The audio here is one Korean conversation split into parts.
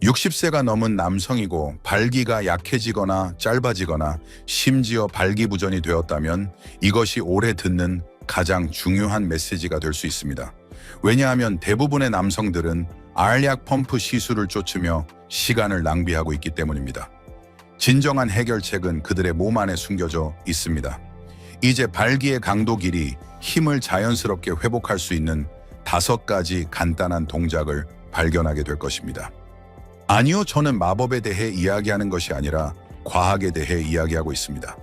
60세가 넘은 남성이고 발기가 약해지거나 짧아지거나 심지어 발기부전이 되었다면 이것이 오래 듣는 가장 중요한 메시지가 될 수 있습니다. 왜냐하면 대부분의 남성들은 알약 펌프 시술을 쫓으며 시간을 낭비하고 있기 때문입니다. 진정한 해결책은 그들의 몸 안에 숨겨져 있습니다. 이제 발기의 강도 길이, 힘을 자연스럽게 회복할 수 있는 5가지 간단한 동작을 발견하게 될 것입니다. 아니요, 저는 마법에 대해 이야기하는 것이 아니라 과학에 대해 이야기하고 있습니다.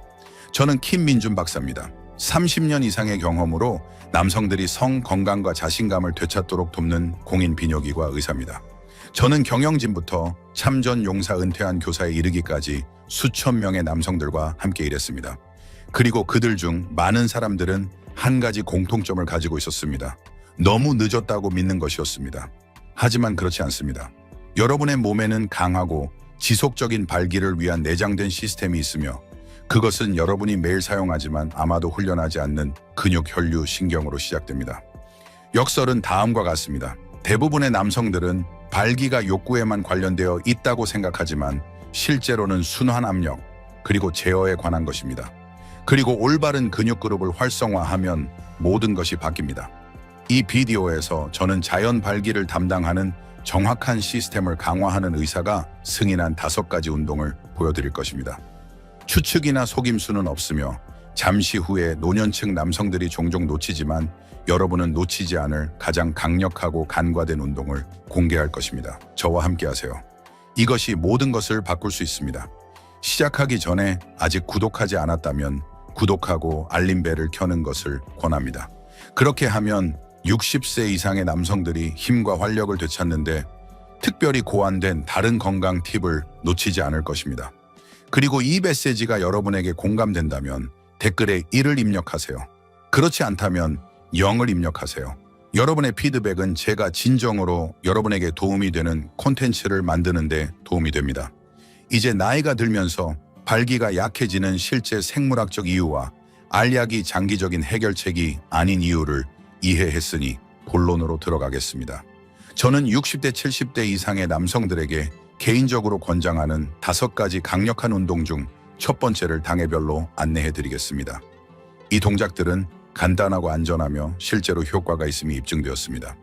저는 김민준 박사입니다. 30년 이상의 경험으로 남성들이 성 건강과 자신감을 되찾도록 돕는 공인 비뇨기과 의사입니다. 저는 경영진부터 참전 용사 은퇴한 교사에 이르기까지 수천 명의 남성들과 함께 일했습니다. 그리고 그들 중 많은 사람들은 한 가지 공통점을 가지고 있었습니다. 너무 늦었다고 믿는 것이었습니다. 하지만 그렇지 않습니다. 여러분의 몸에는 강하고 지속적인 발기를 위한 내장된 시스템이 있으며 그것은 여러분이 매일 사용하지만 아마도 훈련하지 않는 근육, 혈류, 신경으로 시작됩니다. 역설은 다음과 같습니다. 대부분의 남성들은 발기가 욕구에만 관련되어 있다고 생각하지만 실제로는 순환 압력, 그리고 제어에 관한 것입니다. 그리고 올바른 근육 그룹을 활성화하면 모든 것이 바뀝니다. 이 비디오에서 저는 자연 발기를 담당하는 정확한 시스템을 강화하는 의사가 승인한 5가지 운동을 보여드릴 것입니다. 추측이나 속임수는 없으며 잠시 후에 노년층 남성들이 종종 놓치지만 여러분은 놓치지 않을 가장 강력하고 간과된 운동을 공개할 것입니다. 저와 함께 하세요. 이것이 모든 것을 바꿀 수 있습니다. 시작하기 전에 아직 구독하지 않았다면 구독하고 알림벨을 켜는 것을 권합니다. 그렇게 하면 60세 이상의 남성들이 힘과 활력을 되찾는데 특별히 고안된 다른 건강 팁을 놓치지 않을 것입니다. 그리고 이 메시지가 여러분에게 공감된다면 댓글에 1을 입력하세요. 그렇지 않다면 0을 입력하세요. 여러분의 피드백은 제가 진정으로 여러분에게 도움이 되는 콘텐츠를 만드는 데 도움이 됩니다. 이제 나이가 들면서 발기가 약해지는 실제 생물학적 이유와 알약이 장기적인 해결책이 아닌 이유를 이해했으니 본론으로 들어가겠습니다. 저는 60대, 70대 이상의 남성들에게 개인적으로 권장하는 5가지 강력한 운동 중 첫 번째를 단계별로 안내해 드리겠습니다. 이 동작들은 간단하고 안전하며 실제로 효과가 있음이 입증되었습니다.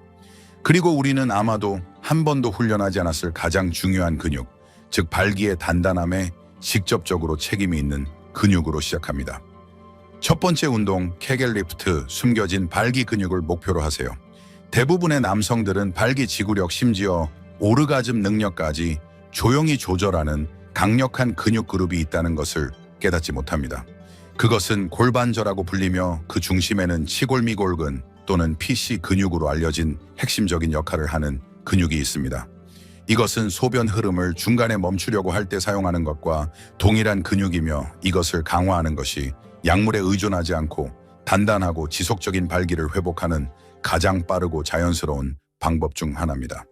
그리고 우리는 아마도 한 번도 훈련하지 않았을 가장 중요한 근육, 즉 발기의 단단함에 직접적으로 책임이 있는 근육으로 시작합니다. 첫 번째 운동, 케겔 리프트, 숨겨진 발기 근육을 목표로 하세요. 대부분의 남성들은 발기 지구력, 심지어 오르가즘 능력까지 조용히 조절하는 강력한 근육 그룹이 있다는 것을 깨닫지 못합니다. 그것은 골반저라고 불리며 그 중심에는 치골미골근 또는 PC 근육으로 알려진 핵심적인 역할을 하는 근육이 있습니다. 이것은 소변 흐름을 중간에 멈추려고 할 때 사용하는 것과 동일한 근육이며 이것을 강화하는 것이 약물에 의존하지 않고 단단하고 지속적인 발기를 회복하는 가장 빠르고 자연스러운 방법 중 하나입니다.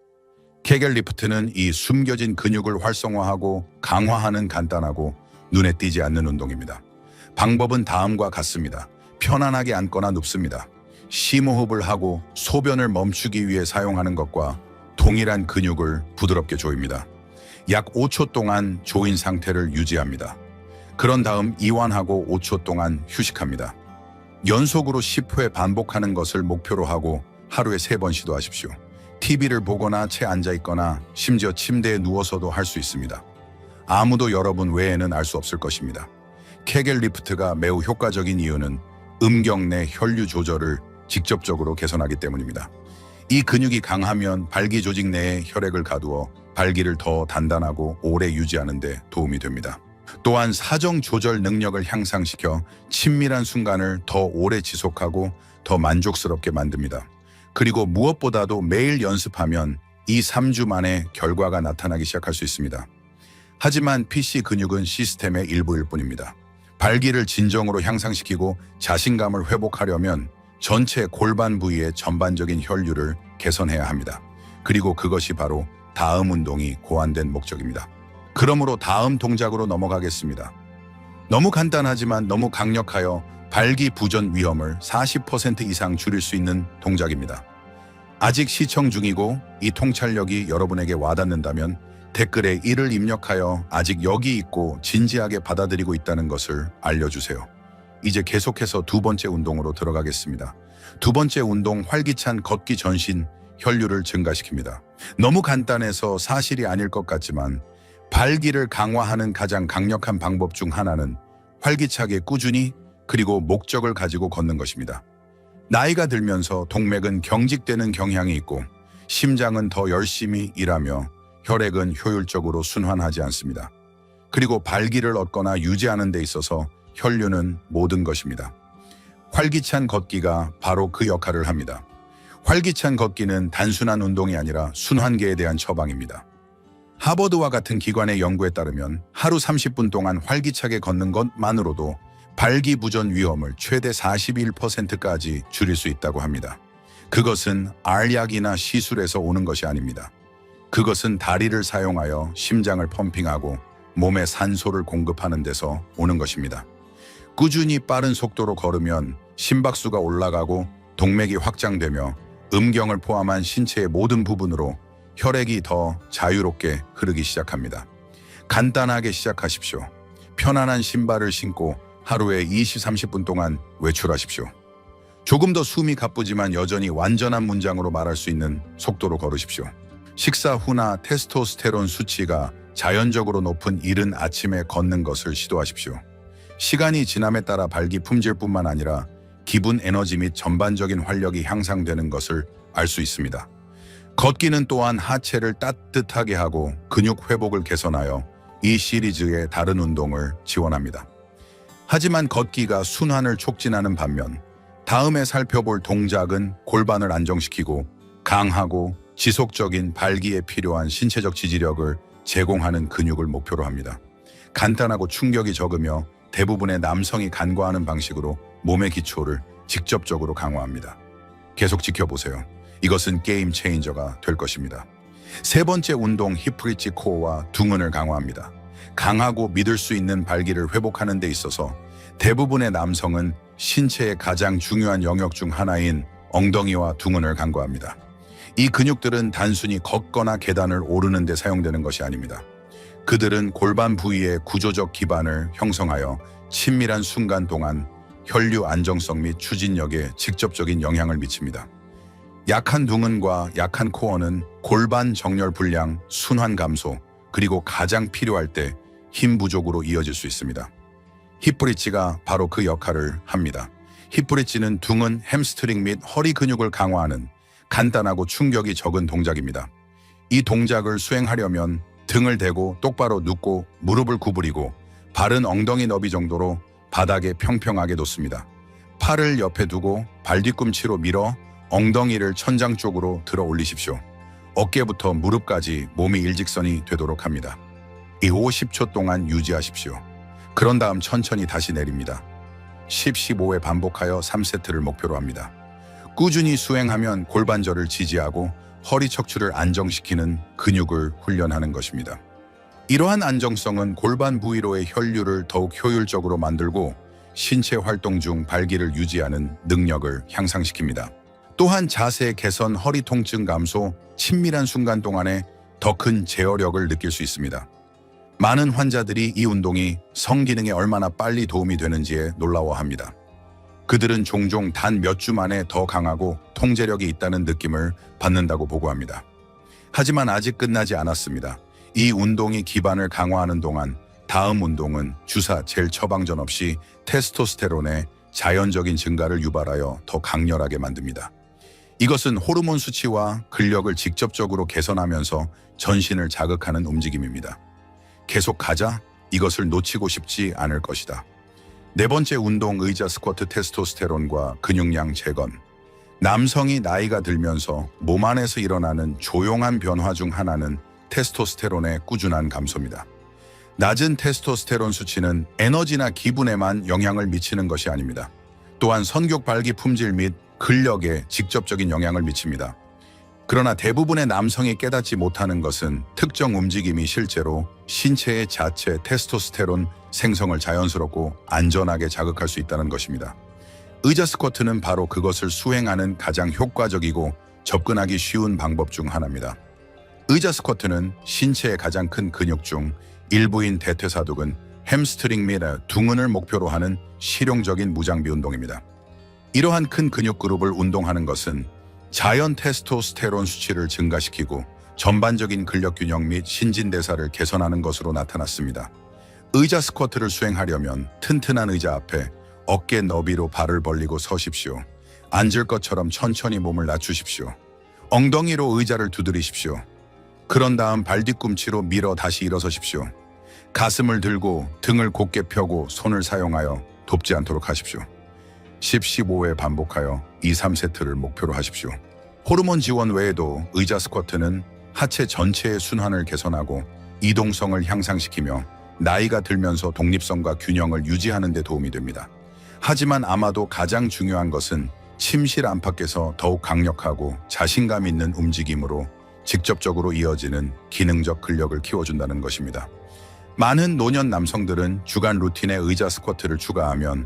케겔 리프트는 이 숨겨진 근육을 활성화하고 강화하는 간단하고 눈에 띄지 않는 운동입니다. 방법은 다음과 같습니다. 편안하게 앉거나 눕습니다. 심호흡을 하고 소변을 멈추기 위해 사용하는 것과 동일한 근육을 부드럽게 조입니다. 약 5초 동안 조인 상태를 유지합니다. 그런 다음 이완하고 5초 동안 휴식합니다. 연속으로 10회 반복하는 것을 목표로 하고 하루에 3번 시도하십시오. TV를 보거나 채 앉아있거나 심지어 침대에 누워서도 할 수 있습니다. 아무도 여러분 외에는 알 수 없을 것입니다. 케겔 리프트가 매우 효과적인 이유는 음경 내 혈류 조절을 직접적으로 개선하기 때문입니다. 이 근육이 강하면 발기 조직 내에 혈액을 가두어 발기를 더 단단하고 오래 유지하는 데 도움이 됩니다. 또한 사정 조절 능력을 향상시켜 친밀한 순간을 더 오래 지속하고 더 만족스럽게 만듭니다. 그리고 무엇보다도 매일 연습하면 2-3주 만에 결과가 나타나기 시작할 수 있습니다. 하지만 PC 근육은 시스템의 일부일 뿐입니다. 발기를 진정으로 향상시키고 자신감을 회복하려면 전체 골반 부위의 전반적인 혈류를 개선해야 합니다. 그리고 그것이 바로 다음 운동이 고안된 목적입니다. 그러므로 다음 동작으로 넘어가겠습니다. 너무 간단하지만 너무 강력하여 발기 부전 위험을 40% 이상 줄일 수 있는 동작입니다. 아직 시청 중이고 이 통찰력이 여러분에게 와닿는다면 댓글에 이를 입력하여 아직 여기 있고 진지하게 받아들이고 있다는 것을 알려주세요. 이제 계속해서 두 번째 운동으로 들어가겠습니다. 두 번째 운동, 활기찬 걷기 전신 혈류를 증가시킵니다. 너무 간단해서 사실이 아닐 것 같지만 발기를 강화하는 가장 강력한 방법 중 하나는 활기차게 꾸준히 그리고 목적을 가지고 걷는 것입니다. 나이가 들면서 동맥은 경직되는 경향이 있고 심장은 더 열심히 일하며 혈액은 효율적으로 순환하지 않습니다. 그리고 발기를 얻거나 유지하는 데 있어서 혈류는 모든 것입니다. 활기찬 걷기가 바로 그 역할을 합니다. 활기찬 걷기는 단순한 운동이 아니라 순환계에 대한 처방입니다. 하버드와 같은 기관의 연구에 따르면 하루 30분 동안 활기차게 걷는 것만으로도 발기부전 위험을 최대 41%까지 줄일 수 있다고 합니다. 그것은 알약이나 시술에서 오는 것이 아닙니다. 그것은 다리를 사용하여 심장을 펌핑하고 몸에 산소를 공급하는 데서 오는 것입니다. 꾸준히 빠른 속도로 걸으면 심박수가 올라가고 동맥이 확장되며 음경을 포함한 신체의 모든 부분으로 혈액이 더 자유롭게 흐르기 시작합니다. 간단하게 시작하십시오. 편안한 신발을 신고 하루에 20-30분 동안 외출하십시오. 조금 더 숨이 가쁘지만 여전히 완전한 문장으로 말할 수 있는 속도로 걸으십시오. 식사 후나 테스토스테론 수치가 자연적으로 높은 이른 아침에 걷는 것을 시도하십시오. 시간이 지남에 따라 발기 품질뿐만 아니라 기분, 에너지 및 전반적인 활력이 향상되는 것을 알 수 있습니다. 걷기는 또한 하체를 따뜻하게 하고 근육 회복을 개선하여 이 시리즈의 다른 운동을 지원합니다. 하지만 걷기가 순환을 촉진하는 반면 다음에 살펴볼 동작은 골반을 안정시키고 강하고 지속적인 발기에 필요한 신체적 지지력을 제공하는 근육을 목표로 합니다. 간단하고 충격이 적으며 대부분의 남성이 간과하는 방식으로 몸의 기초를 직접적으로 강화합니다. 계속 지켜보세요. 이것은 게임 체인저가 될 것입니다. 세 번째 운동, 힙브릿지 코어와 둥근을 강화합니다. 강하고 믿을 수 있는 발기를 회복하는 데 있어서 대부분의 남성은 신체의 가장 중요한 영역 중 하나인 엉덩이와 둥근을 강구합니다. 이 근육들은 단순히 걷거나 계단을 오르는 데 사용되는 것이 아닙니다. 그들은 골반 부위의 구조적 기반을 형성하여 친밀한 순간 동안 혈류 안정성 및 추진력에 직접적인 영향을 미칩니다. 약한 둥근과 약한 코어는 골반 정렬 불량, 순환 감소, 그리고 가장 필요할 때 힘 부족으로 이어질 수 있습니다. 힙브릿지가 바로 그 역할을 합니다. 힙브릿지는 둥근, 햄스트링 및 허리 근육을 강화하는 간단하고 충격이 적은 동작입니다. 이 동작을 수행하려면 등을 대고 똑바로 눕고 무릎을 구부리고 발은 엉덩이 너비 정도로 바닥에 평평하게 놓습니다. 팔을 옆에 두고 발 뒤꿈치로 밀어 엉덩이를 천장 쪽으로 들어 올리십시오. 어깨부터 무릎까지 몸이 일직선이 되도록 합니다. 이 50초 동안 유지하십시오. 그런 다음 천천히 다시 내립니다. 10-15회 반복하여 3세트를 목표로 합니다. 꾸준히 수행하면 골반절을 지지하고 허리 척추를 안정시키는 근육을 훈련하는 것입니다. 이러한 안정성은 골반 부위로의 혈류를 더욱 효율적으로 만들고 신체 활동 중 발기를 유지하는 능력을 향상시킵니다. 또한 자세 개선, 허리 통증 감소, 친밀한 순간 동안에 더 큰 제어력을 느낄 수 있습니다. 많은 환자들이 이 운동이 성기능에 얼마나 빨리 도움이 되는지에 놀라워합니다. 그들은 종종 단 몇 주 만에 더 강하고 통제력이 있다는 느낌을 받는다고 보고합니다. 하지만 아직 끝나지 않았습니다. 이 운동이 기반을 강화하는 동안 다음 운동은 주사, 젤 처방전 없이 테스토스테론의 자연적인 증가를 유발하여 더 강렬하게 만듭니다. 이것은 호르몬 수치와 근력을 직접적으로 개선하면서 전신을 자극하는 움직임입니다. 계속 가자. 이것을 놓치고 싶지 않을 것이다. 네 번째 운동, 의자 스쿼트, 테스토스테론과 근육량 재건. 남성이 나이가 들면서 몸 안에서 일어나는 조용한 변화 중 하나는 테스토스테론의 꾸준한 감소입니다. 낮은 테스토스테론 수치는 에너지나 기분에만 영향을 미치는 것이 아닙니다. 또한 성욕 발기 품질 및 근력에 직접적인 영향을 미칩니다. 그러나 대부분의 남성이 깨닫지 못하는 것은 특정 움직임이 실제로 신체의 자체 테스토스테론 생성을 자연스럽고 안전하게 자극할 수 있다는 것입니다. 의자 스쿼트는 바로 그것을 수행하는 가장 효과적이고 접근하기 쉬운 방법 중 하나입니다. 의자 스쿼트는 신체의 가장 큰 근육 중 일부인 대퇴사두근, 햄스트링 및 둥근을 목표로 하는 실용적인 무장비 운동입니다. 이러한 큰 근육 그룹을 운동하는 것은 자연 테스토스테론 수치를 증가시키고 전반적인 근력 균형 및 신진대사를 개선하는 것으로 나타났습니다. 의자 스쿼트를 수행하려면 튼튼한 의자 앞에 어깨 너비로 발을 벌리고 서십시오. 앉을 것처럼 천천히 몸을 낮추십시오. 엉덩이로 의자를 두드리십시오. 그런 다음 발 뒤꿈치로 밀어 다시 일어서십시오. 가슴을 들고 등을 곧게 펴고 손을 사용하여 돕지 않도록 하십시오. 10, 15회 반복하여 2, 3세트를 목표로 하십시오. 호르몬 지원 외에도 의자 스쿼트는 하체 전체의 순환을 개선하고 이동성을 향상시키며 나이가 들면서 독립성과 균형을 유지하는 데 도움이 됩니다. 하지만 아마도 가장 중요한 것은 침실 안팎에서 더욱 강력하고 자신감 있는 움직임으로 직접적으로 이어지는 기능적 근력을 키워준다는 것입니다. 많은 노년 남성들은 주간 루틴에 의자 스쿼트를 추가하면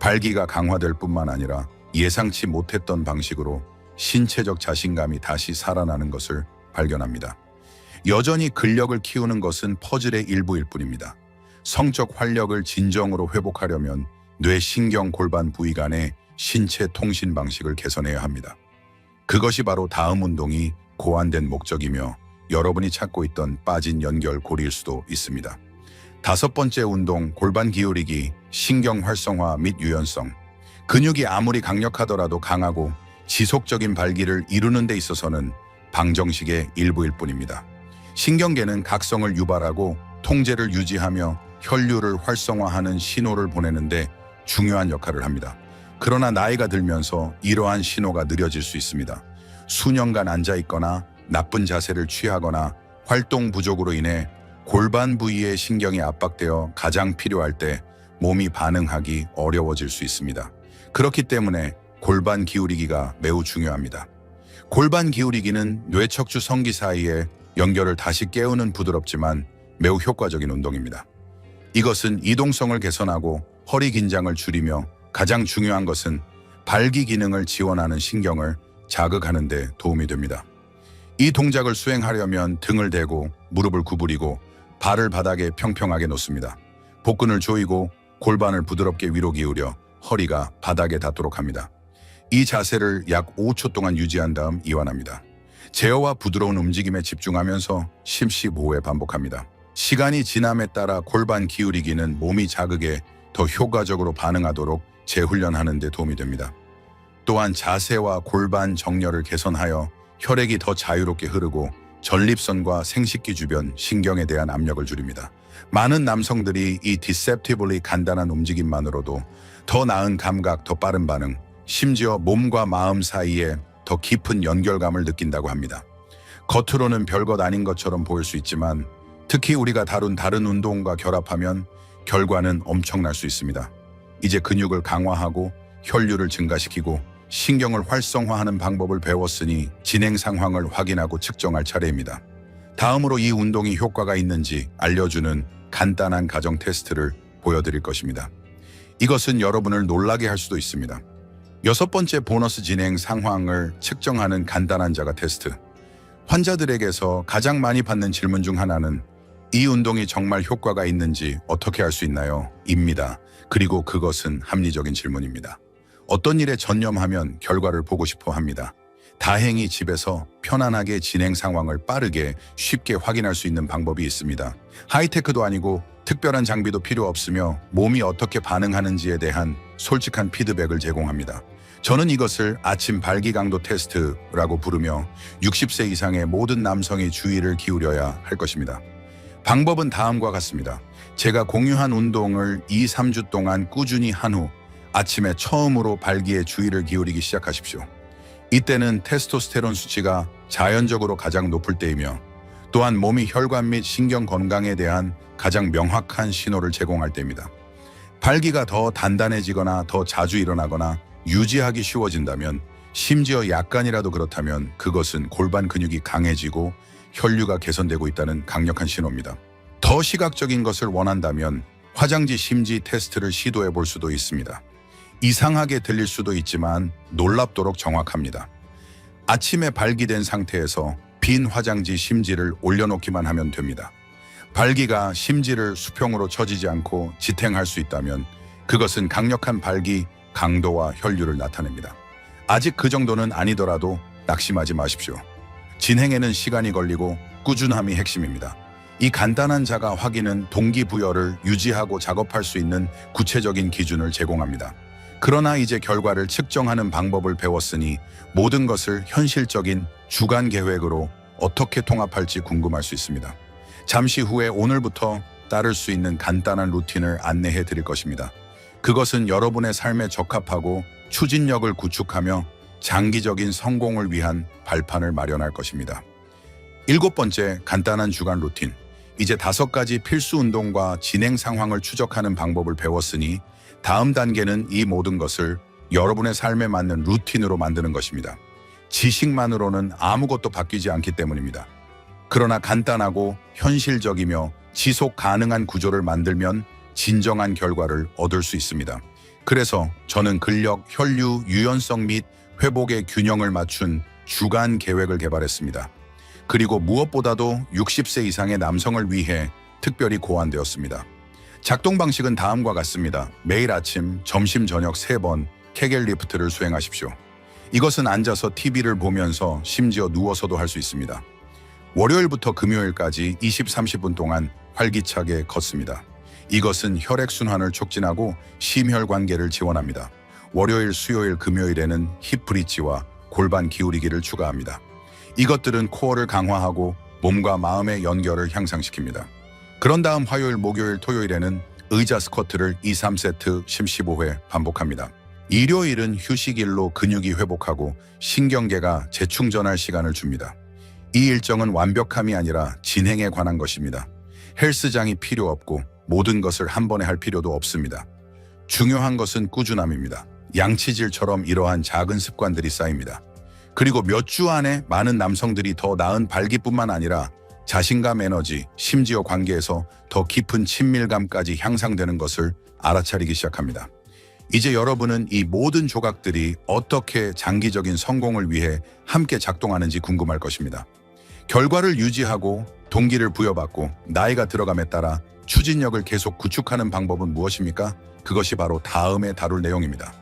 발기가 강화될 뿐만 아니라 예상치 못했던 방식으로 신체적 자신감이 다시 살아나는 것을 발견합니다. 여전히 근력을 키우는 것은 퍼즐의 일부일 뿐입니다. 성적 활력을 진정으로 회복하려면 뇌신경 골반 부위 간의 신체 통신 방식을 개선해야 합니다. 그것이 바로 다음 운동이 고안된 목적이며 여러분이 찾고 있던 빠진 연결고리일 수도 있습니다. 5번째 운동, 골반 기울이기, 신경 활성화 및 유연성. 근육이 아무리 강력하더라도 강하고 지속적인 발기를 이루는 데 있어서는 방정식의 일부일 뿐입니다. 신경계는 각성을 유발하고 통제를 유지하며 혈류를 활성화하는 신호를 보내는데 중요한 역할을 합니다. 그러나 나이가 들면서 이러한 신호가 느려질 수 있습니다. 수년간 앉아있거나 나쁜 자세를 취하거나 활동 부족으로 인해 골반 부위의 신경이 압박되어 가장 필요할 때 몸이 반응하기 어려워질 수 있습니다. 그렇기 때문에 골반 기울이기가 매우 중요합니다. 골반 기울이기는 뇌척추 성기 사이의 연결을 다시 깨우는 부드럽지만 매우 효과적인 운동입니다. 이것은 이동성을 개선하고 허리 긴장을 줄이며 가장 중요한 것은 발기 기능을 지원하는 신경을 자극하는 데 도움이 됩니다. 이 동작을 수행하려면 등을 대고 무릎을 구부리고 발을 바닥에 평평하게 놓습니다. 복근을 조이고 골반을 부드럽게 위로 기울여 허리가 바닥에 닿도록 합니다. 이 자세를 약 5초 동안 유지한 다음 이완합니다. 제어와 부드러운 움직임에 집중하면서 10, 15회 반복합니다. 시간이 지남에 따라 골반 기울이기는 몸이 자극에 더 효과적으로 반응하도록 재훈련하는 데 도움이 됩니다. 또한 자세와 골반 정렬을 개선하여 혈액이 더 자유롭게 흐르고 전립선과 생식기 주변 신경에 대한 압력을 줄입니다. 많은 남성들이 이 디셉티블리 간단한 움직임만으로도 더 나은 감각, 더 빠른 반응, 심지어 몸과 마음 사이에 더 깊은 연결감을 느낀다고 합니다. 겉으로는 별것 아닌 것처럼 보일 수 있지만 특히 우리가 다룬 다른 운동과 결합하면 결과는 엄청날 수 있습니다. 이제 근육을 강화하고 혈류를 증가시키고 신경을 활성화하는 방법을 배웠으니 진행 상황을 확인하고 측정할 차례입니다. 다음으로 이 운동이 효과가 있는지 알려주는 간단한 가정 테스트를 보여드릴 것입니다. 이것은 여러분을 놀라게 할 수도 있습니다. 6번째 보너스 진행 상황을 측정하는 간단한 자가 테스트. 환자들에게서 가장 많이 받는 질문 중 하나는 이 운동이 정말 효과가 있는지 어떻게 알 수 있나요? 입니다. 그리고 그것은 합리적인 질문입니다. 어떤 일에 전념하면 결과를 보고 싶어 합니다. 다행히 집에서 편안하게 진행 상황을 빠르게 쉽게 확인할 수 있는 방법이 있습니다. 하이테크도 아니고 특별한 장비도 필요 없으며 몸이 어떻게 반응하는지에 대한 솔직한 피드백을 제공합니다. 저는 이것을 아침 발기 강도 테스트라고 부르며 60세 이상의 모든 남성이 주의를 기울여야 할 것입니다. 방법은 다음과 같습니다. 제가 공유한 운동을 2, 3주 동안 꾸준히 한 후 아침에 처음으로 발기에 주의를 기울이기 시작하십시오. 이때는 테스토스테론 수치가 자연적으로 가장 높을 때이며 또한 몸이 혈관 및 신경 건강에 대한 가장 명확한 신호를 제공할 때입니다. 발기가 더 단단해지거나 더 자주 일어나거나 유지하기 쉬워진다면, 심지어 약간이라도 그렇다면 그것은 골반 근육이 강해지고 혈류가 개선되고 있다는 강력한 신호입니다. 더 시각적인 것을 원한다면 화장지 심지 테스트를 시도해 볼 수도 있습니다. 이상하게 들릴 수도 있지만 놀랍도록 정확합니다. 아침에 발기된 상태에서 빈 화장지 심지를 올려놓기만 하면 됩니다. 발기가 심지를 수평으로 처지지 않고 지탱할 수 있다면 그것은 강력한 발기, 강도와 혈류를 나타냅니다. 아직 그 정도는 아니더라도 낙심하지 마십시오. 진행에는 시간이 걸리고 꾸준함이 핵심입니다. 이 간단한 자가 확인은 동기부여를 유지하고 작업할 수 있는 구체적인 기준을 제공합니다. 그러나 이제 결과를 측정하는 방법을 배웠으니 모든 것을 현실적인 주간 계획으로 어떻게 통합할지 궁금할 수 있습니다. 잠시 후에 오늘부터 따를 수 있는 간단한 루틴을 안내해 드릴 것입니다. 그것은 여러분의 삶에 적합하고 추진력을 구축하며 장기적인 성공을 위한 발판을 마련할 것입니다. 7번째, 간단한 주간 루틴. 이제 5가지 필수 운동과 진행 상황을 추적하는 방법을 배웠으니 다음 단계는 이 모든 것을 여러분의 삶에 맞는 루틴으로 만드는 것입니다. 지식만으로는 아무것도 바뀌지 않기 때문입니다. 그러나 간단하고 현실적이며 지속 가능한 구조를 만들면 진정한 결과를 얻을 수 있습니다. 그래서 저는 근력, 혈류, 유연성 및 회복의 균형을 맞춘 주간 계획을 개발했습니다. 그리고 무엇보다도 60세 이상의 남성을 위해 특별히 고안되었습니다. 작동 방식은 다음과 같습니다. 매일 아침, 점심, 저녁 3번 케겔 리프트를 수행하십시오. 이것은 앉아서 TV를 보면서 심지어 누워서도 할 수 있습니다. 월요일부터 금요일까지 20-30분 동안 활기차게 걷습니다. 이것은 혈액순환을 촉진하고 심혈관계를 지원합니다. 월요일, 수요일, 금요일에는 힙 브릿지와 골반 기울이기를 추가합니다. 이것들은 코어를 강화하고 몸과 마음의 연결을 향상시킵니다. 그런 다음 화요일, 목요일, 토요일에는 의자 스쿼트를 2-3세트 15회 반복합니다. 일요일은 휴식일로 근육이 회복하고 신경계가 재충전할 시간을 줍니다. 이 일정은 완벽함이 아니라 진행에 관한 것입니다. 헬스장이 필요 없고 모든 것을 한 번에 할 필요도 없습니다. 중요한 것은 꾸준함입니다. 양치질처럼 이러한 작은 습관들이 쌓입니다. 그리고 몇 주 안에 많은 남성들이 더 나은 발기뿐만 아니라 자신감, 에너지, 심지어 관계에서 더 깊은 친밀감까지 향상되는 것을 알아차리기 시작합니다. 이제 여러분은 이 모든 조각들이 어떻게 장기적인 성공을 위해 함께 작동하는지 궁금할 것입니다. 결과를 유지하고 동기를 부여받고 나이가 들어감에 따라 추진력을 계속 구축하는 방법은 무엇입니까? 그것이 바로 다음에 다룰 내용입니다.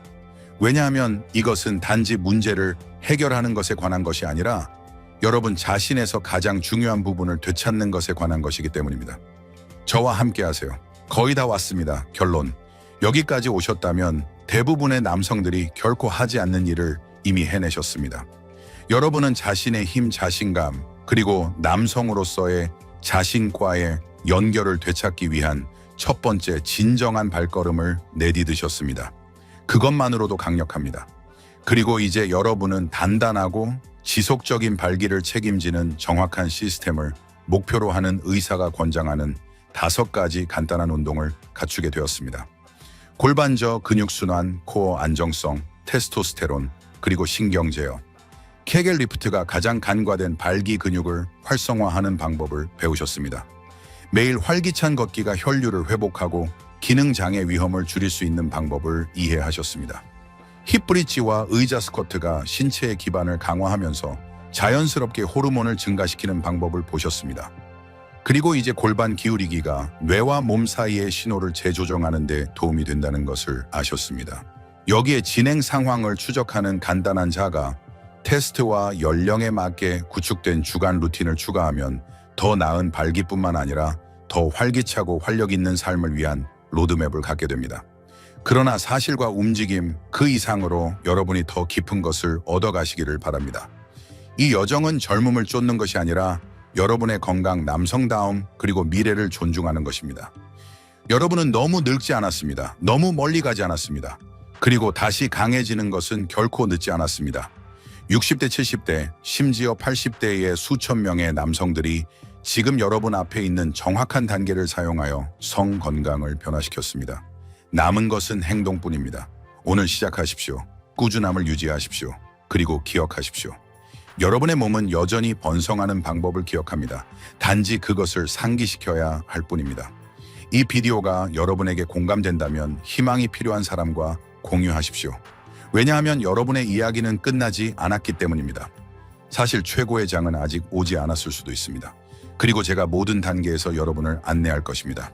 왜냐하면 이것은 단지 문제를 해결하는 것에 관한 것이 아니라 여러분 자신에서 가장 중요한 부분을 되찾는 것에 관한 것이기 때문입니다. 저와 함께 하세요. 거의 다 왔습니다. 결론. 여기까지 오셨다면 대부분의 남성들이 결코 하지 않는 일을 이미 해내셨습니다. 여러분은 자신의 힘, 자신감, 그리고 남성으로서의 자신과의 연결을 되찾기 위한 첫 번째 진정한 발걸음을 내디드셨습니다. 그것만으로도 강력합니다. 그리고 이제 여러분은 단단하고 지속적인 발기를 책임지는 정확한 시스템을 목표로 하는 의사가 권장하는 5가지 간단한 운동을 갖추게 되었습니다. 골반저 근육순환, 코어 안정성, 테스토스테론, 그리고 신경제어. 케겔 리프트가 가장 간과된 발기 근육을 활성화하는 방법을 배우셨습니다. 매일 활기찬 걷기가 혈류를 회복하고 기능장애 위험을 줄일 수 있는 방법을 이해하셨습니다. 힙 브릿지와 의자 스쿼트가 신체의 기반을 강화하면서 자연스럽게 호르몬을 증가시키는 방법을 보셨습니다. 그리고 이제 골반 기울이기가 뇌와 몸 사이의 신호를 재조정하는 데 도움이 된다는 것을 아셨습니다. 여기에 진행 상황을 추적하는 간단한 자가 테스트와 연령에 맞게 구축된 주간 루틴을 추가하면 더 나은 발기뿐만 아니라 더 활기차고 활력 있는 삶을 위한 로드맵을 갖게 됩니다. 그러나 사실과 움직임 그 이상으로 여러분이 더 깊은 것을 얻어가시기를 바랍니다. 이 여정은 젊음을 쫓는 것이 아니라 여러분의 건강, 남성다움, 그리고 미래를 존중하는 것입니다. 여러분은 너무 늙지 않았습니다. 너무 멀리 가지 않았습니다. 그리고 다시 강해지는 것은 결코 늦지 않았습니다. 60대, 70대, 심지어 80대의 수천 명의 남성들이 지금 여러분 앞에 있는 정확한 단계를 사용하여 성 건강을 변화시켰습니다. 남은 것은 행동뿐입니다. 오늘 시작하십시오. 꾸준함을 유지하십시오. 그리고 기억하십시오. 여러분의 몸은 여전히 번성하는 방법을 기억합니다. 단지 그것을 상기시켜야 할 뿐입니다. 이 비디오가 여러분에게 공감된다면 희망이 필요한 사람과 공유하십시오. 왜냐하면 여러분의 이야기는 끝나지 않았기 때문입니다. 사실 최고의 장은 아직 오지 않았을 수도 있습니다. 그리고 제가 모든 단계에서 여러분을 안내할 것입니다.